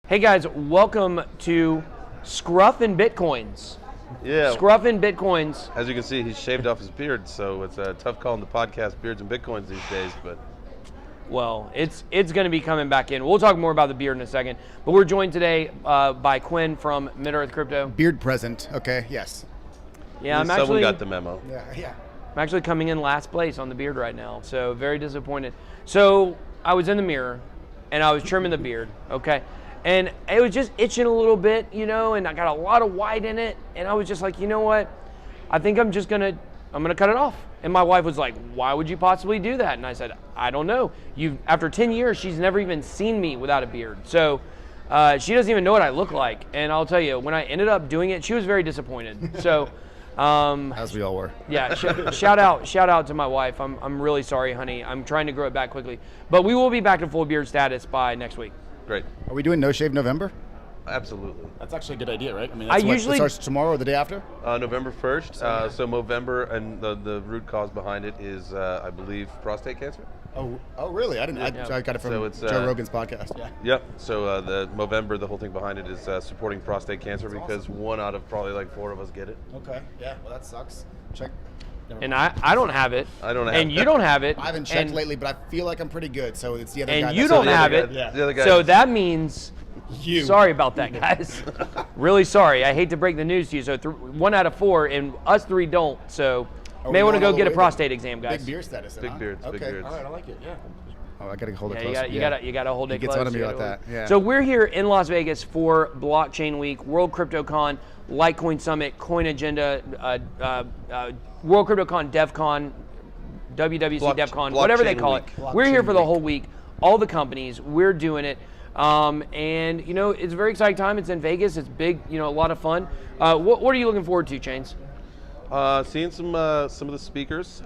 Hey guys, welcome to Scruff and Bitcoins. Yeah. Scruff and Bitcoins. As you can see, he's shaved off his beard, so it's a tough calling the podcast beards and bitcoins these days. But well, it's going to be coming back in. We'll talk more about the beard in a second. But we're joined today by Quinn from Mid-Earth Crypto. Beard present. Okay. Yes. Yeah, someone got the memo. Yeah. I'm actually coming in last place on the beard right now, so very disappointed. So I was in the mirror, and I was trimming the beard. Okay. And it was just itching a little bit, and I got a lot of white in it. And I was just like, you know what? I think I'm gonna cut it off. And my wife was like, why would you possibly do that? And I said, I don't know. After 10 years, she's never even seen me without a beard. So she doesn't even know what I look like. And I'll tell you, when I ended up doing it, she was very disappointed. So, as we all were. Yeah, shout out to my wife. I'm really sorry, honey. I'm trying to grow it back quickly. But we will be back to full beard status by next week. Great. Are we doing No Shave November? Absolutely. That's actually a good idea, right? I mean, usually it starts tomorrow or the day after? November 1st. So Movember, and the root cause behind it is, I believe, prostate cancer. Oh, really? I didn't. I got it from Joe Rogan's podcast. Yeah. Yep. So the Movember, the whole thing behind it is supporting prostate cancer. That's because awesome. 1 out of probably like 4 of us get it. Okay. Yeah. Well, that sucks. Check. And I don't have it. I don't have it. And you don't have it. I haven't checked lately, but I feel like I'm pretty good. So it's the other guy. And you don't have it. Yeah. The other guy. So that means you. Sorry about that, guys. Really sorry. I hate to break the news to you. So 1 out of 4, and us 3 don't. So may want to go get a prostate exam, guys. Big beard status. Big beards. Okay. Big beards. All right. I like it. Yeah. Oh, I gotta hold it close. You gotta hold it close. He gets on me like that. Yeah. So we're here in Las Vegas for Blockchain Week, World CryptoCon, Litecoin Summit, Coin Agenda, World CryptoCon, DevCon, WWC DevCon, whatever they call it. We're here for the whole week. All the companies, we're doing it. And it's a very exciting time. It's in Vegas. It's big. A lot of fun. What are you looking forward to, Chains? Seeing some of the speakers.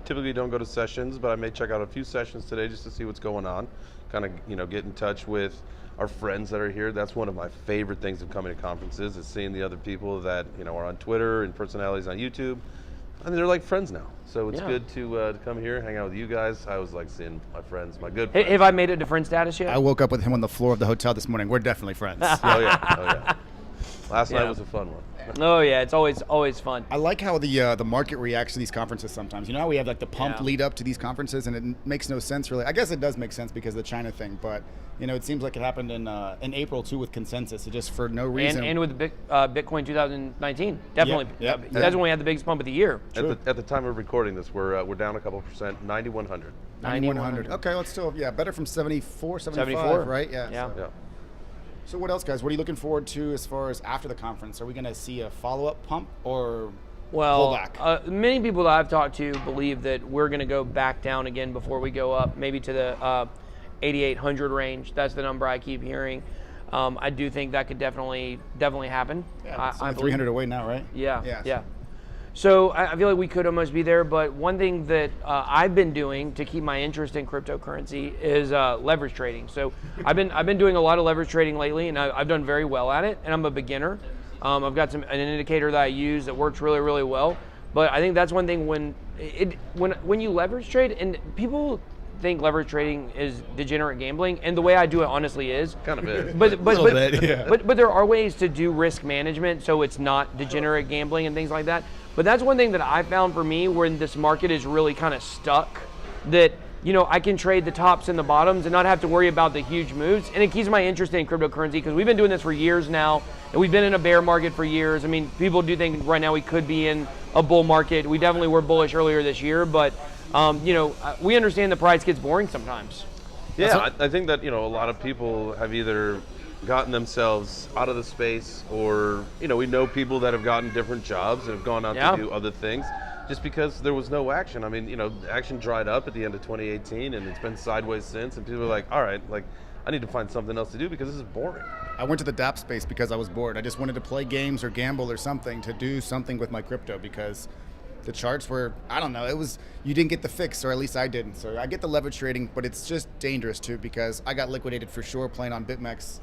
Typically don't go to sessions, but I may check out a few sessions today just to see what's going on. Kind of get in touch with our friends that are here. That's one of my favorite things of coming to conferences is seeing the other people that are on Twitter and personalities on YouTube. I mean, they're like friends now. So it's good to come here, hang out with you guys. I always like seeing my friends, my good friends. Have I made it to friend status yet? I woke up with him on the floor of the hotel this morning. We're definitely friends. Oh yeah. Last night was a fun one. Oh yeah, it's always fun. I like how the market reacts to these conferences sometimes. You know how we have like the pump lead up to these conferences, and it makes no sense really. I guess it does make sense because of the China thing, but it seems like it happened in April too with Consensus. It just for no reason. And with Bitcoin 2019, definitely. Yep. That's when we had the biggest pump of the year. At the time of recording this, we're down a couple percent, 9,100. 9,100. Okay, let's still better from 74, 75, right? Yeah. So what else, guys? What are you looking forward to as far as after the conference? Are we going to see a follow-up pump or pullback? Many people that I've talked to believe that we're going to go back down again before we go up, maybe to the 8,800 range. That's the number I keep hearing. I do think that could definitely happen. Yeah, I'm 300 away now, right? Yeah. So I feel like we could almost be there, but one thing that I've been doing to keep my interest in cryptocurrency is leverage trading. So I've been doing a lot of leverage trading lately, and I've done very well at it. And I'm a beginner. I've got an indicator that I use that works really, really well. But I think that's one thing when you leverage trade, and people think leverage trading is degenerate gambling, and the way I do it honestly is kind of is. But there are ways to do risk management so it's not degenerate gambling and things like that. But that's one thing that I found for me when this market is really kind of stuck, that I can trade the tops and the bottoms and not have to worry about the huge moves, and it keeps my interest in cryptocurrency because we've been doing this for years now, and we've been in a bear market for years. I mean, people do think right now we could be in a bull market. We definitely were bullish earlier this year, but we understand the price gets boring sometimes. Yeah, I think that a lot of people have either gotten themselves out of the space, or we know people that have gotten different jobs and have gone out to do other things just because there was no action. I mean, action dried up at the end of 2018, and it's been sideways since, and people are like, all right, like I need to find something else to do because this is boring. I went to the DApp space because I was bored. I just wanted to play games or gamble or something, to do something with my crypto, because the charts were, I don't know, you didn't get the fix, or at least I didn't. So I get the leverage trading, but it's just dangerous too, because I got liquidated for sure playing on BitMEX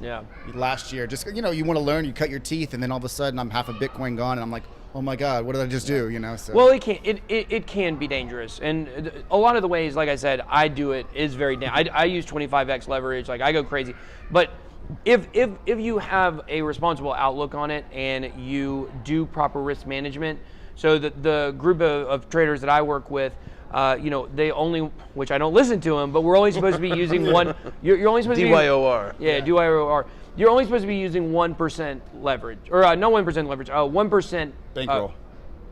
last year. Just, you want to learn, you cut your teeth, and then all of a sudden I'm half a Bitcoin gone, and I'm like, oh my God, what did I just do? So. Well, it can be dangerous, and a lot of the ways, like I said, I do it is very I use 25x leverage, like I go crazy, but if you have a responsible outlook on it and you do proper risk management, so the group of traders that I work with, they only, which I don't listen to them, but we're only supposed to be using one. You're only supposed to be DYOR. Yeah, DYOR. You're only supposed to be using 1% leverage, or not 1% leverage, 1% Bankroll.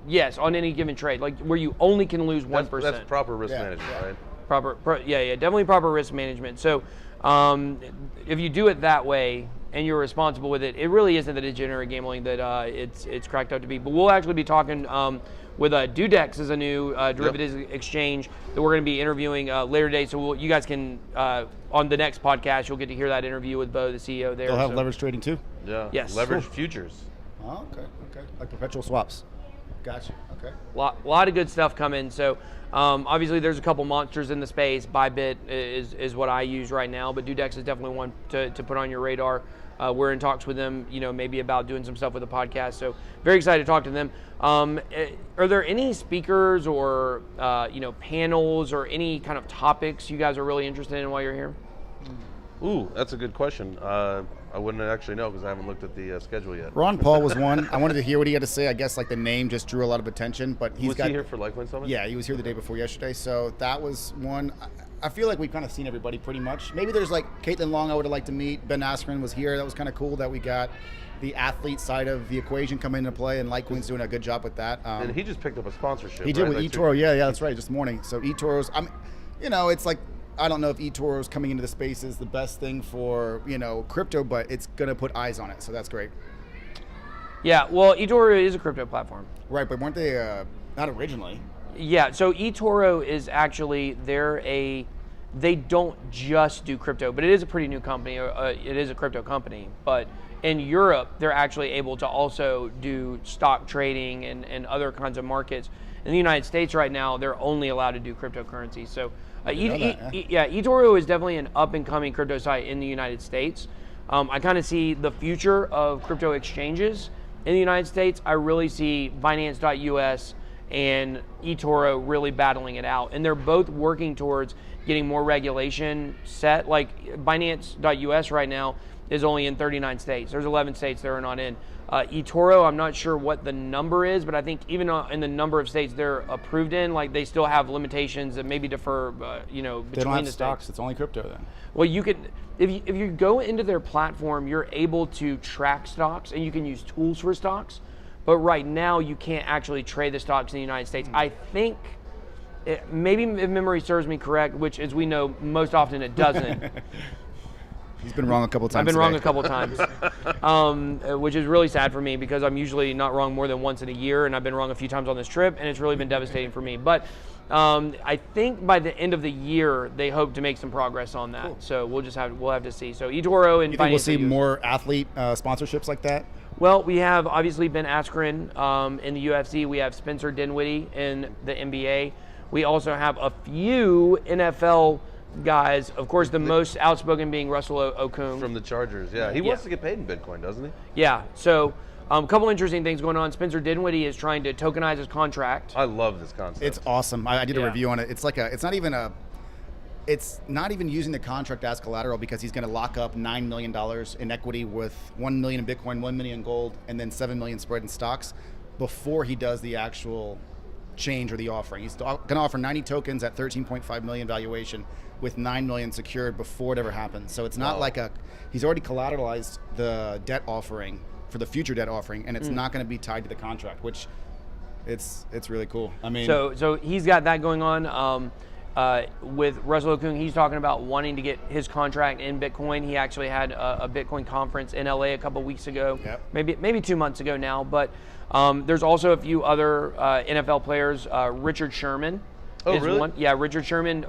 Yes, on any given trade, like where you only can lose 1%. That's proper risk management, right? Definitely proper risk management. So if you do it that way and you're responsible with it, it really isn't the degenerate gambling that it's cracked up to be. But we'll actually be talking with Dudex is a new derivatives exchange that we're going to be interviewing later today. So you guys can, on the next podcast, you'll get to hear that interview with Bo, the CEO there. They'll have leverage trading too? Yeah. Yes. Leverage futures. Oh, okay. Like perpetual swaps. Gotcha. Okay. Lot of good stuff coming. So obviously there's a couple monsters in the space. Bybit is what I use right now, but Dudex is definitely one to put on your radar. We're in talks with them, maybe about doing some stuff with the podcast. So very excited to talk to them. Are there any speakers or panels or any kind of topics you guys are really interested in while you're here? Ooh, that's a good question. I wouldn't actually know because I haven't looked at the schedule yet. Ron Paul was one. I wanted to hear what he had to say. I guess like the name just drew a lot of attention, but Was he here for Litecoin Summit? Yeah, he was here the day before yesterday. So that was one. I feel like we've kind of seen everybody pretty much. Maybe there's like Caitlin Long I would have liked to meet. Ben Askren was here. That was kind of cool that we got the athlete side of the equation coming into play, and Litecoin's doing a good job with that. And he just picked up a sponsorship. He did right? with eToro. Yeah, that's right. This morning. So eToro's, it's like, I don't know if eToro's coming into the space is the best thing for, crypto, but it's going to put eyes on it. So that's great. Yeah, well, eToro is a crypto platform. Right, but weren't they, not originally? Yeah, so eToro is actually, they don't just do crypto, but it is a pretty new company. It is a crypto company, but in Europe, they're actually able to also do stock trading and other kinds of markets. In the United States right now, they're only allowed to do cryptocurrency. So eToro is definitely an up-and-coming crypto site in the United States. I kind of see the future of crypto exchanges in the United States. I really see Binance.us and eToro really battling it out. And they're both working towards getting more regulation set. Like Binance.us right now is only in 39 states. There's 11 states they're not in. eToro, I'm not sure what the number is, but I think even in the number of states they're approved in, like they still have limitations that maybe defer, between They don't have the stocks. states. It's only crypto then. Well, you could, if you go into their platform, you're able to track stocks and you can use tools for stocks. But right now, you can't actually trade the stocks in the United States. I think, maybe if memory serves me correct, which as we know, most often it doesn't. He's been wrong a couple times. I've been wrong a couple times, which is really sad for me because I'm usually not wrong more than once in a year, and I've been wrong a few times on this trip, and it's really been devastating for me. But I think by the end of the year, they hope to make some progress on that. Cool. So we'll have to see. So eToro and you think we'll see more athlete sponsorships like that? Well, we have obviously Ben Askren in the UFC. We have Spencer Dinwiddie in the NBA. We also have a few NFL guys. Of course, the most outspoken being Russell Okung. From the Chargers, yeah. He wants to get paid in Bitcoin, doesn't he? Yeah. So a couple interesting things going on. Spencer Dinwiddie is trying to tokenize his contract. I love this concept. It's awesome. I did a review on it. It's like it's not even using the contract as collateral because he's going to lock up $9 million in equity with 1 million in Bitcoin, 1 million in gold, and then 7 million spread in stocks before he does the actual change or the offering. He's going to offer 90 tokens at 13.5 million valuation with 9 million secured before it ever happens. So it's not like he's already collateralized the debt offering for the future debt offering, and it's not going to be tied to the contract, which it's really cool. I mean, so he's got that going on. With Russell Okung, he's talking about wanting to get his contract in Bitcoin. He actually had a Bitcoin conference in LA a couple weeks ago, maybe 2 months ago now. But there's also a few other NFL players. Richard Sherman is really? one. Yeah, Richard Sherman.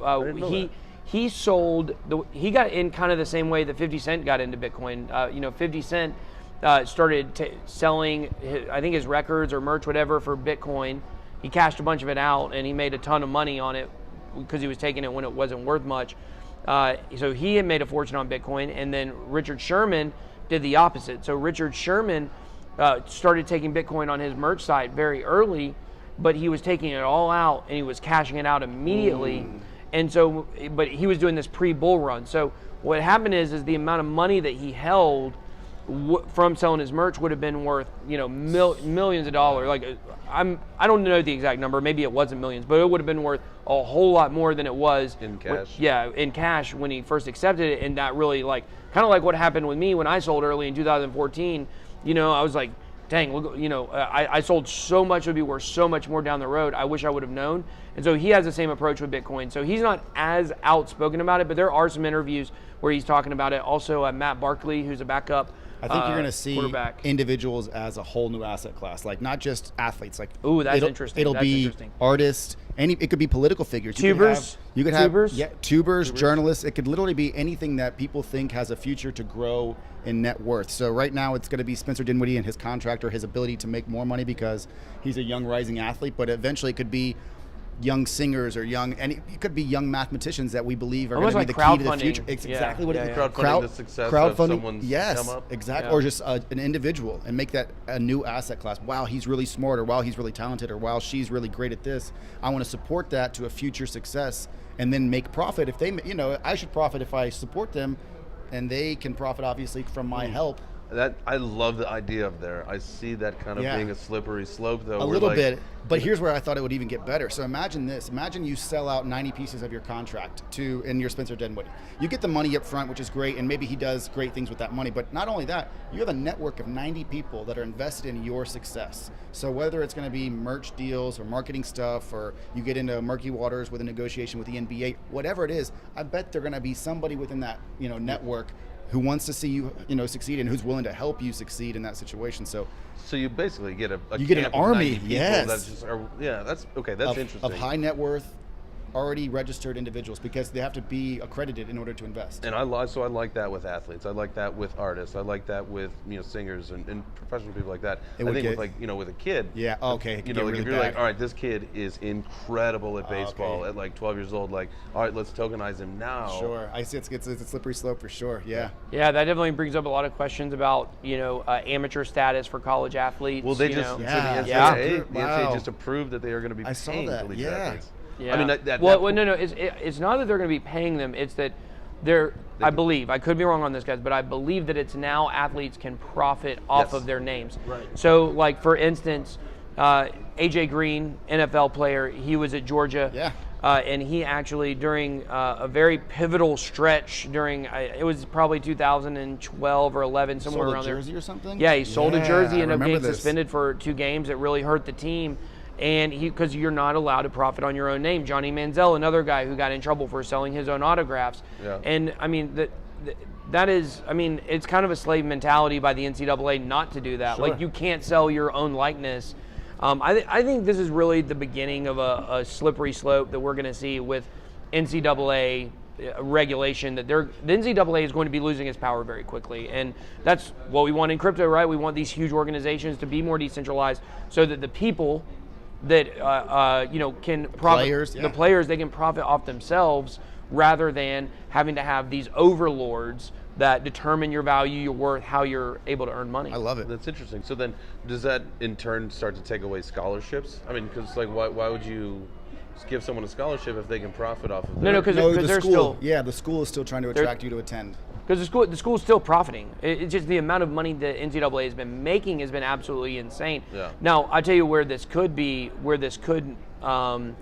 He sold. He got in kind of the same way that 50 Cent got into Bitcoin. 50 Cent started selling, I think, his records or merch, whatever, for Bitcoin. He cashed a bunch of it out, and he made a ton of money on it because he was taking it when it wasn't worth much. So he had made a fortune on Bitcoin, and then Richard Sherman did the opposite. So Richard Sherman started taking Bitcoin on his merch site very early, but he was taking it all out, and he was cashing it out immediately. And so, but he was doing this pre-bull run. So what happened is the amount of money that he held from selling his merch would have been worth, millions of dollars. Like I don't know the exact number. Maybe it wasn't millions, but it would have been worth a whole lot more than it was in cash. in cash when he first accepted it. And that really kind of like what happened with me when I sold early in 2014. I was like, dang, look, I sold so much, it would be worth so much more down the road. I wish I would have known. And so he has the same approach with Bitcoin. So he's not as outspoken about it, but there are some interviews where he's talking about it. Also, Matt Barkley, who's a backup I think you're going to see individuals as a whole new asset class, like not just athletes. Like, ooh, that's interesting. It'll be artists. It could be political figures. Tubers. You could have tubers, journalists. It could literally be anything that people think has a future to grow in net worth. So right now it's going to be Spencer Dinwiddie and his contract or his ability to make more money because he's a young rising athlete. But eventually it could be young singers or and it could be young mathematicians that we believe are going to be the key to the future. It's exactly what it is. Crowdfunding the success of someone's come up. Exactly. Or just an individual and make that a new asset class. Wow, he's really smart, or wow, he's really talented, or wow, she's really great at this. I want to support that to a future success and then make profit. If they, I should profit if I support them, and they can profit obviously from my help. That I love the idea of there. I see that kind of being a slippery slope, though. A little bit, but here's where I thought it would even get better. So imagine this. Imagine you sell out 90 pieces of your contract in your Spencer Dinwiddie. You get the money up front, which is great, and maybe he does great things with that money. But not only that, you have a network of 90 people that are invested in your success. So whether it's going to be merch deals or marketing stuff, or you get into murky waters with a negotiation with the NBA, whatever it is, I bet they're going to be somebody within that network who wants to see you, succeed, and who's willing to help you succeed in that situation. So you basically get an army. That's okay. That's interesting. Of high net worth, already registered individuals, because they have to be accredited in order to invest. And I like that with athletes. I like that with artists. I like that with singers and professional people like that. I think with a kid. Yeah. Okay. If you're like, all right, this kid is incredible at baseball at like 12 years old. Like, all right, let's tokenize him now. Sure. I see. It's a slippery slope for sure. Yeah. Yeah, that definitely brings up a lot of questions about amateur status for college athletes. Well, they just the NCAA just approved that they are going to be paying elite athletes. Yeah. I mean, no. It's not that they're going to be paying them. It's that I believe, I could be wrong on this, guys, but I believe that it's now athletes can profit off of their names. Right. So, like, for instance, AJ Green, NFL player, he was at Georgia. Yeah. And he actually, during a very pivotal stretch it was probably 2012 or 11, somewhere around there. Sold a jersey or something? Yeah, he sold a jersey and ended up getting suspended for 2 games. It really hurt the team. And because you're not allowed to profit on your own name. Johnny Manziel, another guy who got in trouble for selling his own autographs. Yeah. And I mean, that is, it's kind of a slave mentality by the NCAA not to do that. Sure. Like, you can't sell your own likeness. I think this is really the beginning of a slippery slope that we're going to see with NCAA regulation, that the NCAA is going to be losing its power very quickly. And that's what we want in crypto, right? We want these huge organizations to be more decentralized so that the people that can profit, the players, they can profit off themselves rather than having to have these overlords that determine your value, your worth, how you're able to earn money. I love it. That's interesting. So then, does that in turn start to take away scholarships? I mean, because why would you give someone a scholarship if they can profit off of it? No, because they're still the school is still trying to attract you to attend. Because the school's still profiting. It's just the amount of money that NCAA has been making has been absolutely insane. Yeah. Now, I tell you where this could hurt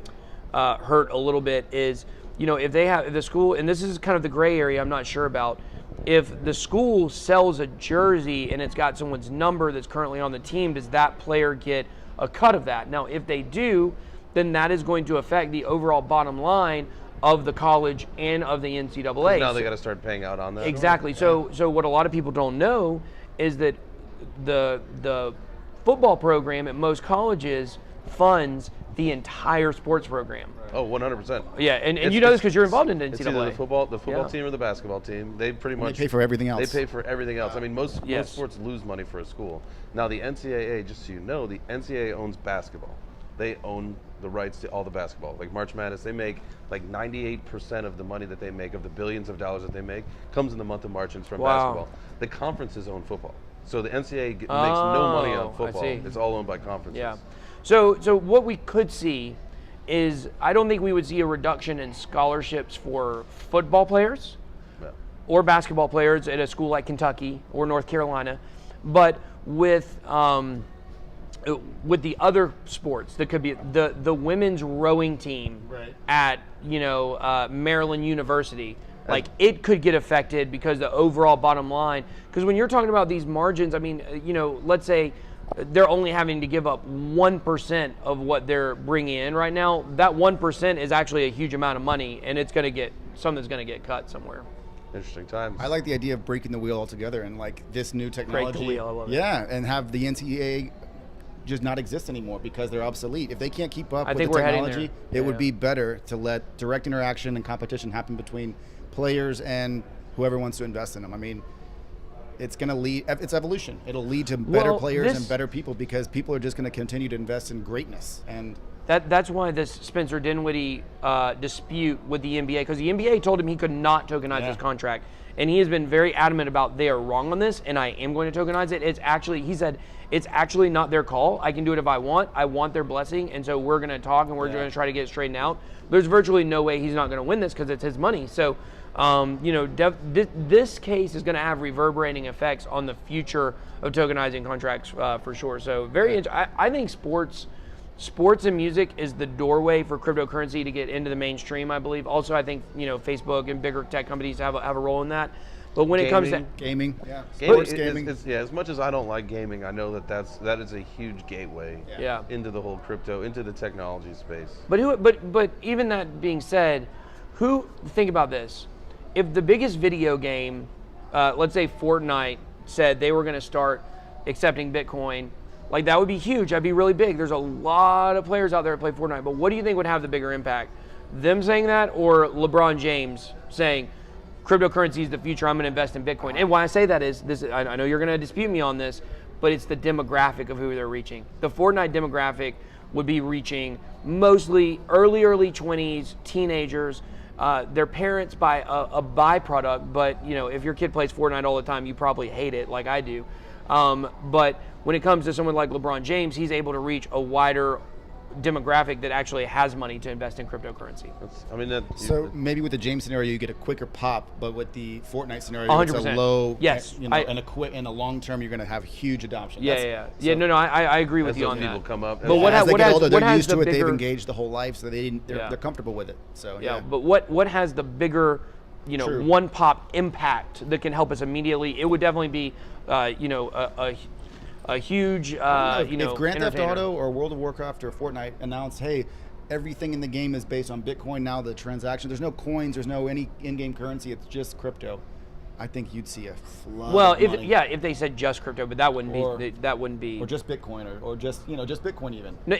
a little bit is, if the school, and this is kind of the gray area I'm not sure about, if the school sells a jersey and it's got someone's number that's currently on the team, does that player get a cut of that? Now, if they do, then that is going to affect the overall bottom line of the college and of the NCAA. Now they got to start paying out on that. Exactly. So what a lot of people don't know is that the football program at most colleges funds the entire sports program. Oh, 100%. Yeah, and you know this because you're involved in the NCAA. It's either the football team or the basketball team. They pretty much pay for everything else. They pay for everything else. I mean, most sports lose money for a school. Now the NCAA, just so you know, the NCAA owns basketball. They own the rights to all the basketball. Like March Madness, they make like 98% of the money that they make, of the billions of dollars that they make, comes in the month of March, and it's from basketball. The conferences own football. So the NCAA makes no money on football. It's all owned by conferences. Yeah. So what we could see is I don't think we would see a reduction in scholarships for football players or basketball players at a school like Kentucky or North Carolina, but with the other sports, that could be the women's rowing team at Maryland University. Like, it could get affected because the overall bottom line. Because when you're talking about these margins, I mean, let's say they're only having to give up 1% of what they're bringing in right now. That 1% is actually a huge amount of money, and it's going to get something's going to get cut somewhere. Interesting times. I like the idea of breaking the wheel altogether and like this new technology. Break the wheel, I love it. Yeah, and have the NCAA just not exist anymore because they're obsolete. If they can't keep up with think the we're heading technology, there. it would be better to let direct interaction and competition happen between players and whoever wants to invest in them. I mean, it's going to lead, it's evolution. It'll lead to better players and better people because people are just going to continue to invest in greatness. And that's why this Spencer Dinwiddie dispute with the NBA, because the NBA told him he could not tokenize his contract. And he has been very adamant about they are wrong on this, and I am going to tokenize it. It's actually, he said, it's actually not their call. I can do it if I want. I want their blessing, and so we're going to talk, and we're going to try to get it straightened out. There's virtually no way he's not going to win this because it's his money. So, this case is going to have reverberating effects on the future of tokenizing contracts for sure. So, I think sports and music is the doorway for cryptocurrency to get into the mainstream, I believe. Also, I think, Facebook and bigger tech companies have a role in that. But when it comes to gaming, sports gaming, as much as I don't like gaming, I know that is a huge gateway into the whole crypto, into the technology space. But even that being said, think about this. If the biggest video game, let's say Fortnite, said they were going to start accepting Bitcoin, like, that would be huge. That'd be really big. There's a lot of players out there that play Fortnite. But what do you think would have the bigger impact? Them saying that, or LeBron James saying, cryptocurrency is the future, I'm going to invest in Bitcoin? And why I say that is, I know you're going to dispute me on this, but it's the demographic of who they're reaching. The Fortnite demographic would be reaching mostly early 20s, teenagers. Their parents buy a byproduct, but if your kid plays Fortnite all the time, you probably hate it like I do. But when it comes to someone like LeBron James, he's able to reach a wider demographic that actually has money to invest in cryptocurrency. So maybe with the James scenario, you get a quicker pop, but with the Fortnite scenario, 100%. It's a low. Yes, in a long term, you're going to have huge adoption. I agree with you on people that. come up, but as they get older, they're used to it. They've engaged the whole life, so they're comfortable with it. So but what has the bigger, one pop impact that can help us immediately? It would definitely be, a huge, if Grand Theft Auto or World of Warcraft or Fortnite announced, hey, everything in the game is based on Bitcoin now, the transaction, there's no coins, there's no any in-game currency, it's just crypto, I think you'd see a flood of money. If they said just crypto, but that wouldn't be or just Bitcoin or just just Bitcoin even. No,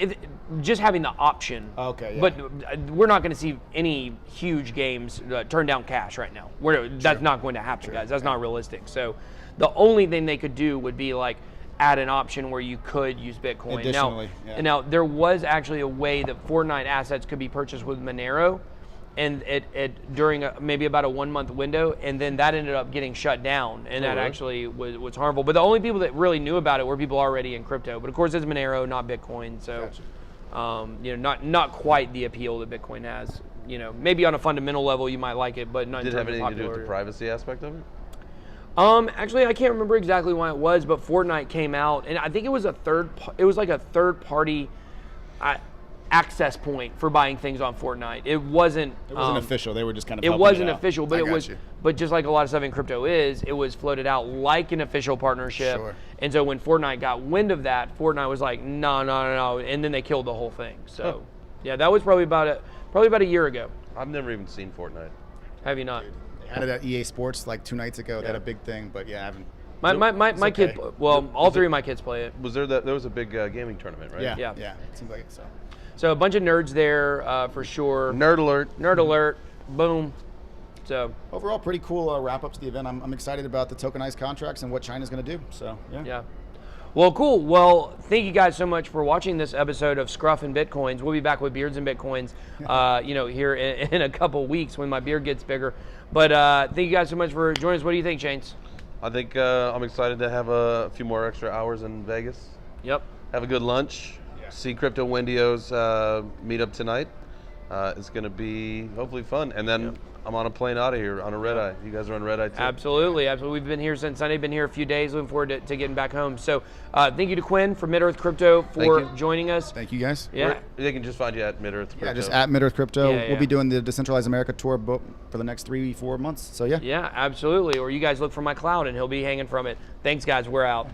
just having the option. Okay. Yeah. But we're not going to see any huge games turn down cash right now. That's not going to happen, guys. That's not realistic. So the only thing they could do would be like add an option where you could use Bitcoin. Additionally, now there was actually a way that Fortnite assets could be purchased with Monero, and it during maybe about a 1 month window, and then that ended up getting shut down, and that actually was harmful. But the only people that really knew about it were people already in crypto. But of course, it's Monero, not Bitcoin, so not quite the appeal that Bitcoin has. Maybe on a fundamental level you might like it, but not in terms of popularity. Did it have anything to do with the privacy aspect of it? Actually, I can't remember exactly why it was, but Fortnite came out, and I think it was a third party access point for buying things on Fortnite. It wasn't official. They were just kind of it wasn't official, but but just like a lot of stuff in crypto it was floated out like an official partnership. Sure. And so when Fortnite got wind of that, Fortnite was like, no, and then they killed the whole thing. So that was probably about a year ago. I've never even seen Fortnite. Have you not? Had it at EA Sports like 2 nights ago. They had a big thing, but I haven't. My kid, all three of my kids play it. Was there was a big gaming tournament, right? Yeah. It seems like it. So a bunch of nerds there for sure. Nerd alert. Boom. So overall, pretty cool wrap up to the event. I'm excited about the tokenized contracts and what China's going to do. So yeah. Well, cool. Well, thank you guys so much for watching this episode of Scruff and Bitcoins. We'll be back with Beards and Bitcoins, here in a couple weeks when my beard gets bigger. But thank you guys so much for joining us. What do you think, Chains? I think I'm excited to have a few more extra hours in Vegas. Yep. Have a good lunch. see Crypto Wendio's meetup tonight. It's going to be hopefully fun. And then I'm on a plane out of here on a red eye. You guys are on red eye too? Absolutely. We've been here since Sunday, been here a few days, looking forward to getting back home. So thank you to Quinn from Mid-Earth Crypto for joining us. Thank you, guys. Yeah. They can just find you at Mid-Earth Crypto. Yeah, just at Mid-Earth Crypto. Yeah, We'll be doing the Decentralized America tour for the next 3-4 months. So yeah. Yeah, absolutely. Or you guys look for my cloud and he'll be hanging from it. Thanks, guys. We're out.